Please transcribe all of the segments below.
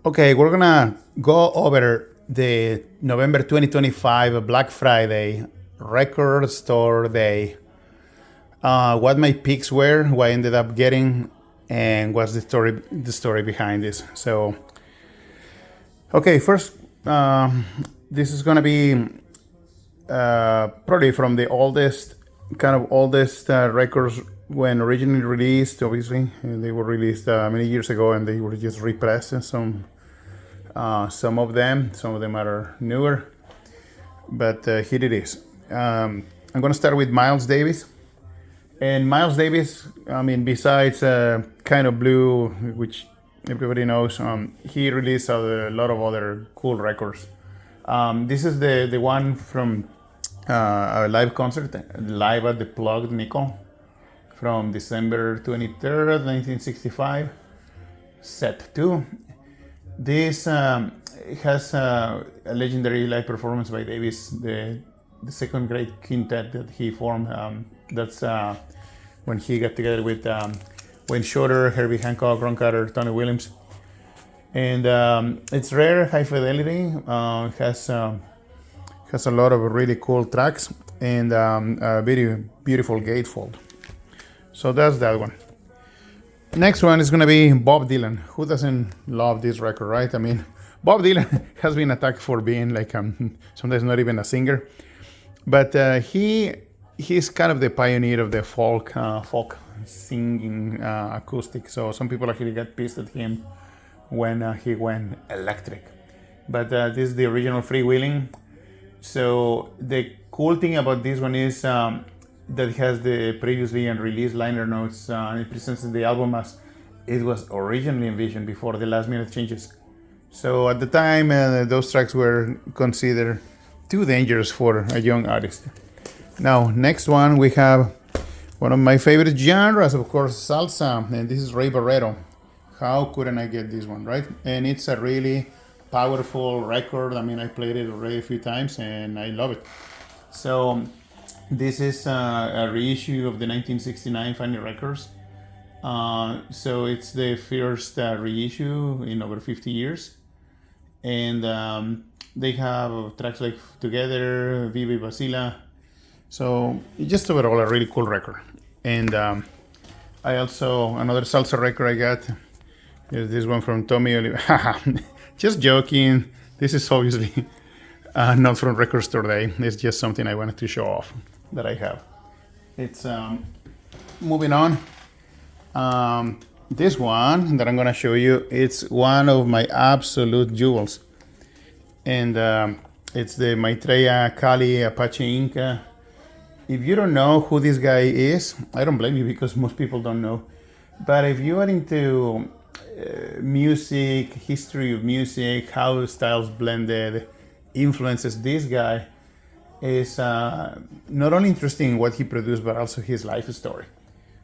Okay, we're gonna go over the November 2025 Black Friday record store day. What my picks were, what I ended up getting, and what's the story behind this. So, okay, first, this is gonna be probably from the oldest records when originally released. Obviously, they were released many years ago, and they were just repressed. Some of them are newer, but here it is. I'm gonna start with Miles Davis. And Miles Davis, I mean, besides Kind of Blue, which everybody knows, he released a lot of other cool records. This is the one from a live concert, live at the Plugged Nickel, from December 23rd, 1965, set 2. This has a legendary live performance by Davis, the second great quintet that he formed. That's when he got together with Wayne Shorter, Herbie Hancock, Ron Carter, Tony Williams. And it's rare, high fidelity, has a lot of really cool tracks, and a very beautiful gatefold. So that's that one. Next one is going to be Bob Dylan. Who doesn't love this record, right? I mean, Bob Dylan has been attacked for being like sometimes not even a singer, but he's kind of the pioneer of the folk singing acoustic. So some people actually got pissed at him when he went electric. But this is the original Freewheeling. So the cool thing about this one is that it has the previously unreleased liner notes. It presents the album as it was originally envisioned before the last minute changes. So at the time, those tracks were considered too dangerous for a young artist. Now, next one, we have one of my favorite genres, of course, salsa, and this is Ray Barretto. How couldn't I get this one, right? And it's a really powerful record. I mean, I played it already a few times, and I love it. So this is a reissue of the 1969 Funny Records. So it's the first reissue in over 50 years. And they have tracks like Together, Viva Basila. So just overall a really cool record. And I also, another salsa record I got, is this one from Tommy Oliver. Just joking. This is obviously not from Record Store Day. It's just something I wanted to show off that I have. It's moving on. This one that I'm gonna show you, it's one of my absolute jewels, and it's the Maitreya Kali Apache Inca. If you don't know who this guy is, I don't blame you, because most people don't know. But if you are into music, history of music, how styles blended, influences, this guy is not only interesting in what he produced, but also his life story.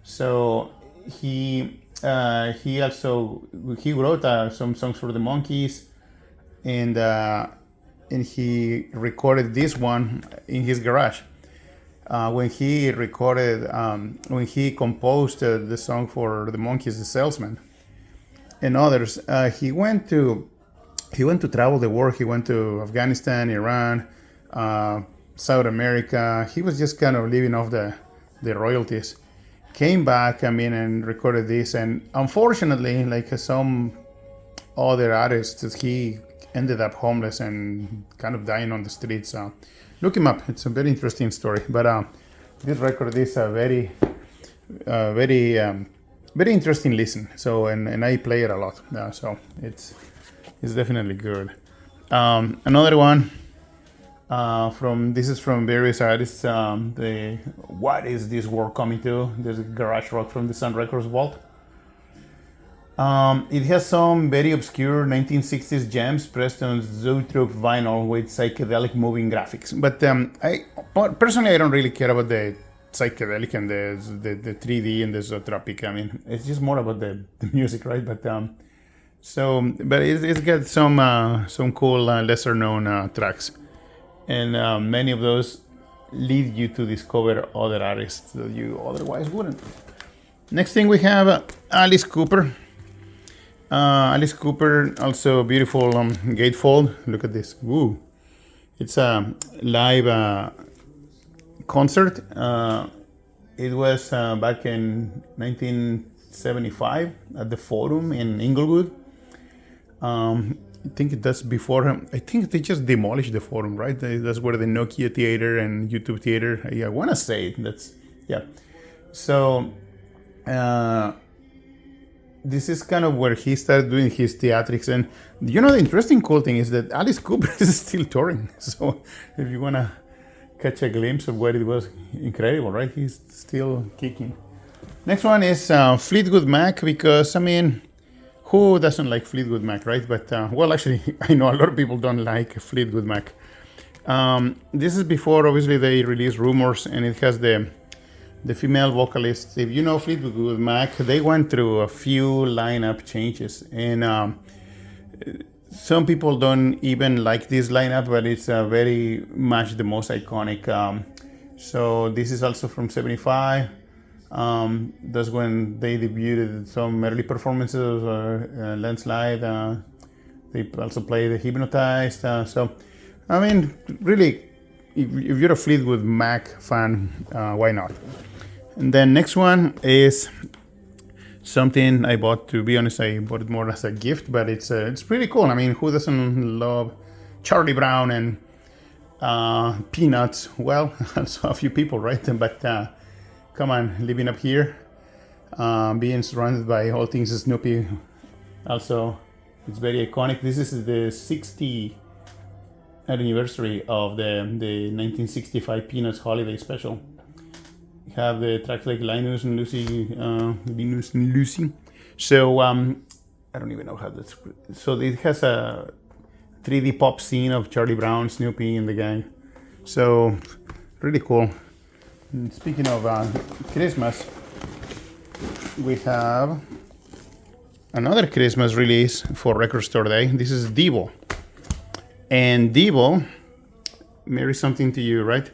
So he wrote some songs for the Monkees, and he recorded this one in his garage. When he composed the song for the Monkees, The Salesman, and others, he went to travel the world. He went to Afghanistan, Iran, South America. He was just kind of living off the royalties. Came back, I mean, and recorded this. And unfortunately, like some other artists, he ended up homeless and kind of dying on the streets. Look him up. It's a very interesting story. But this record is a very interesting listen. So, and I play it a lot. So it's definitely good. Another one this is from various artists. The What Is This World Coming To? There's garage rock from the Sun Records vault. It has some very obscure 1960s gems pressed on Zoetrope vinyl with psychedelic moving graphics. But personally, I don't really care about the psychedelic and the 3D and the Zoetropic. I mean, it's just more about the music, right? But it's got some cool lesser known tracks, and many of those lead you to discover other artists that you otherwise wouldn't. Next thing we have Alice Cooper. Alice Cooper, also beautiful gatefold. Look at this. Woo! It's a live concert. It was back in 1975 at the Forum in Inglewood. I think that's before. I think they just demolished the Forum, right? That's where the Nokia Theater and YouTube Theater. I want to say that's yeah. So this is kind of where he started doing his theatrics. And the interesting cool thing is that Alice Cooper is still touring. So if you want to catch a glimpse of what it was, incredible, right? He's still kicking. Next one is Fleetwood Mac, because, I mean, who doesn't like Fleetwood Mac, right? But, well, actually, I know a lot of people don't like Fleetwood Mac. This is before, obviously, they released Rumors, and it has the female vocalist. If you know Fleetwood Mac, they went through a few lineup changes, and some people don't even like this lineup, but it's very much the most iconic. So this is also from '75. That's when they debuted some early performances, Landslide. They also played the Hypnotized. So, I mean, really, if you're a Fleetwood Mac fan, why not? And then next one is something I bought. To be honest, I bought it more as a gift, but it's pretty cool. I mean, who doesn't love Charlie Brown and Peanuts? Well, also a few people, right? But come on, living up here, being surrounded by all things Snoopy. Also, it's very iconic. This is the 60th anniversary of the 1965 Peanuts holiday special. Have the tracks like Linus and Lucy. So I don't even know how that's. So it has a 3D pop scene of Charlie Brown, Snoopy, and the gang. So really cool. And speaking of Christmas, we have another Christmas release for Record Store Day. This is Devo, and Devo, Merry something to you, right?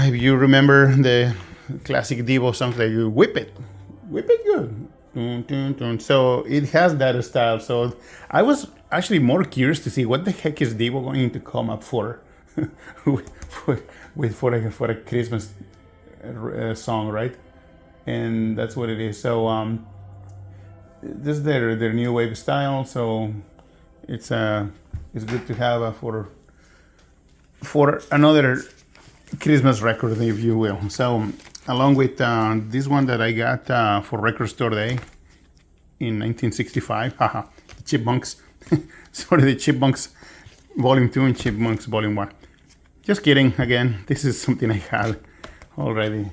If you remember the classic Devo songs, like you whip it good. Dun, dun, dun. So it has that style. So I was actually more curious to see what the heck is Devo going to come up for, for a Christmas song, right? And that's what it is. So this is their new wave style. So it's good to have for another Christmas record, if you will. So along with this one that I got for Record Store Day in 1965, haha, the Chipmunks. Sorry, the Chipmunks Volume 2 and Chipmunks Volume 1. Just kidding. Again, this is something I had already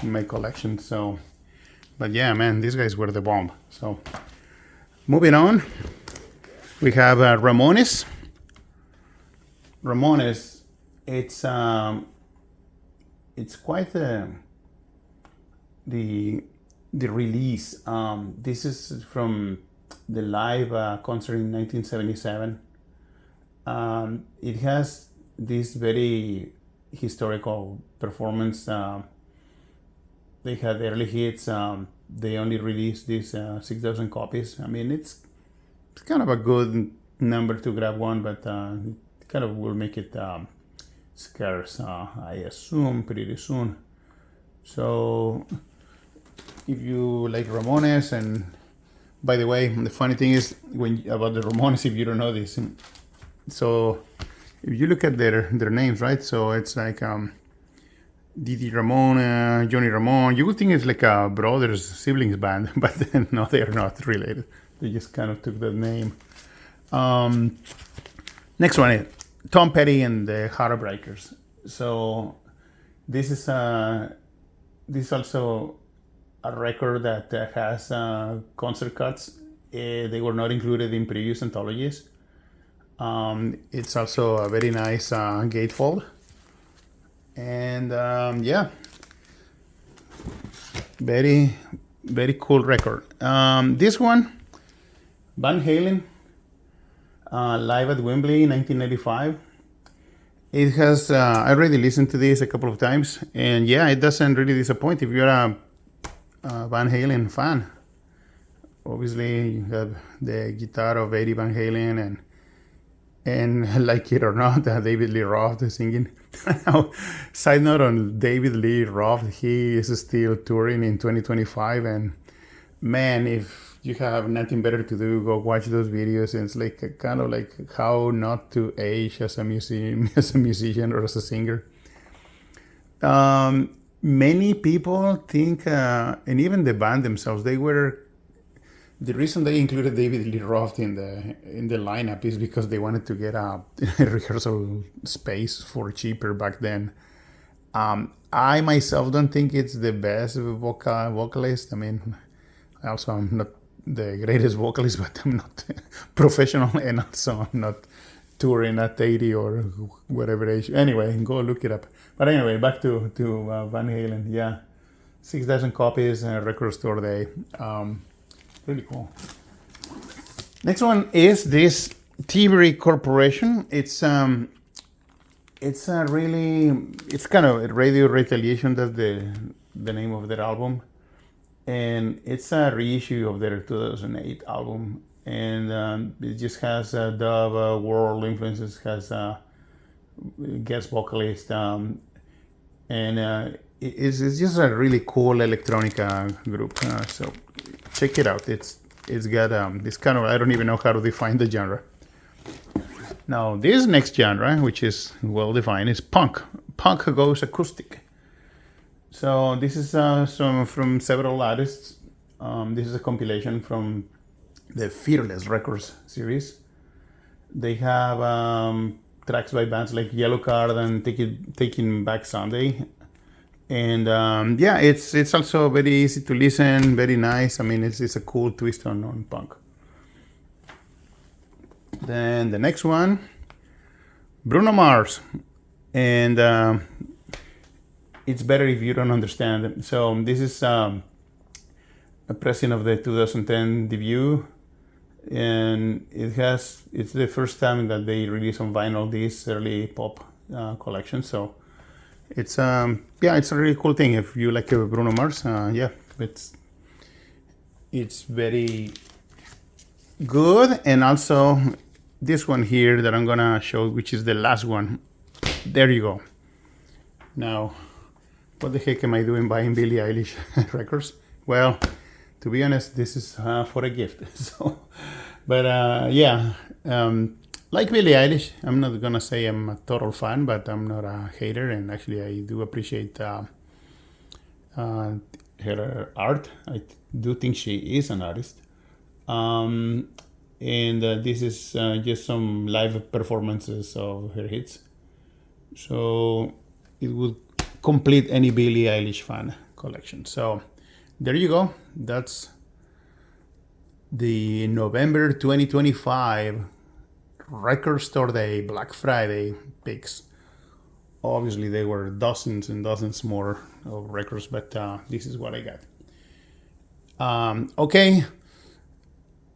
in my collection. So, but yeah, man, these guys were the bomb. So moving on, we have Ramones. Ramones. It's quite the release. This is from the live concert in 1977. It has this very historical performance. They had early hits. They only released these 6,000 copies. I mean, it's kind of a good number to grab one, but it kind of will make it scarce, I assume, pretty soon. So if you like Ramones, and by the way, the funny thing is about the Ramones, if you don't know this, so if you look at their names, right? So it's like Didi Ramon, Johnny Ramone. You would think it's like a brothers, siblings band, but then, no, they are not related. They just kind of took the name. Next one is Tom Petty and the Heartbreakers. So this is also a record that has concert cuts. They were not included in previous anthologies. It's also a very nice gatefold. And yeah, very, very cool record. This one, Van Halen, live at Wembley, 1985. It has, I already listened to this a couple of times, and yeah, it doesn't really disappoint if you're a Van Halen fan. obviously you have the guitar of Eddie Van Halen and like it or not, David Lee Roth singing. Now, side note on David Lee Roth, he is still touring in 2025, and man, if you have nothing better to do, go watch those videos. And it's like a, kind of like how not to age as a musician or as a singer. Many people think, and even the band themselves, they were the reason they included David Lee Roth in the lineup is because they wanted to get a rehearsal space for cheaper back then. I myself don't think it's the best vocalist. I mean, also I'm not the greatest vocalist, but I'm not professional, and also I'm not touring at 80 or whatever age. Anyway, go look it up. But anyway, back to Van Halen. Yeah, 6,000 copies, record store day. Really cool. Next one is this Thievery Corporation. It's kind of Radio Retaliation. That's the name of their album, and it's a reissue of their 2008 album. And it just has dub world influences, has a guest vocalist, and it's just a really cool electronica group. So check it out. It's got this kind of, I don't even know how to define the genre. Now this next genre, which is well defined, is punk. Punk goes acoustic. So this is from several artists. This is a compilation from the Fearless Records series. They have tracks by bands like Yellowcard and Taking Back Sunday. And yeah, it's also very easy to listen, very nice. I mean, it's a cool twist on punk. Then the next one, Bruno Mars. And it's better if you don't understand it. So this is a pressing of the 2010 debut. And it's the first time that they release on vinyl this early pop collection. So it's it's a really cool thing if you like Bruno Mars. Yeah, it's very good. And also this one here that I'm gonna show, which is the last one. There you go. Now, what the heck am I doing buying Billie Eilish records? Well, to be honest, this is for a gift. So, but yeah, like Billie Eilish, I'm not gonna say I'm a total fan, but I'm not a hater, and actually I do appreciate her art. I do think she is an artist. And this is just some live performances of her hits. So it would complete any Billie Eilish fan collection. So there you go. That's the November 2025 Record Store Day, Black Friday picks. Obviously, there were dozens and dozens more of records, but this is what I got. Okay.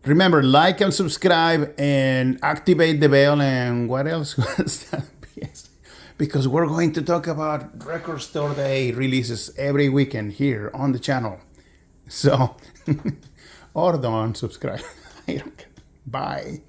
Remember, like and subscribe and activate the bell. And what else was that? Yes. Because we're going to talk about Record Store Day releases every weekend here on the channel. So, or don't subscribe. I don't care. Bye.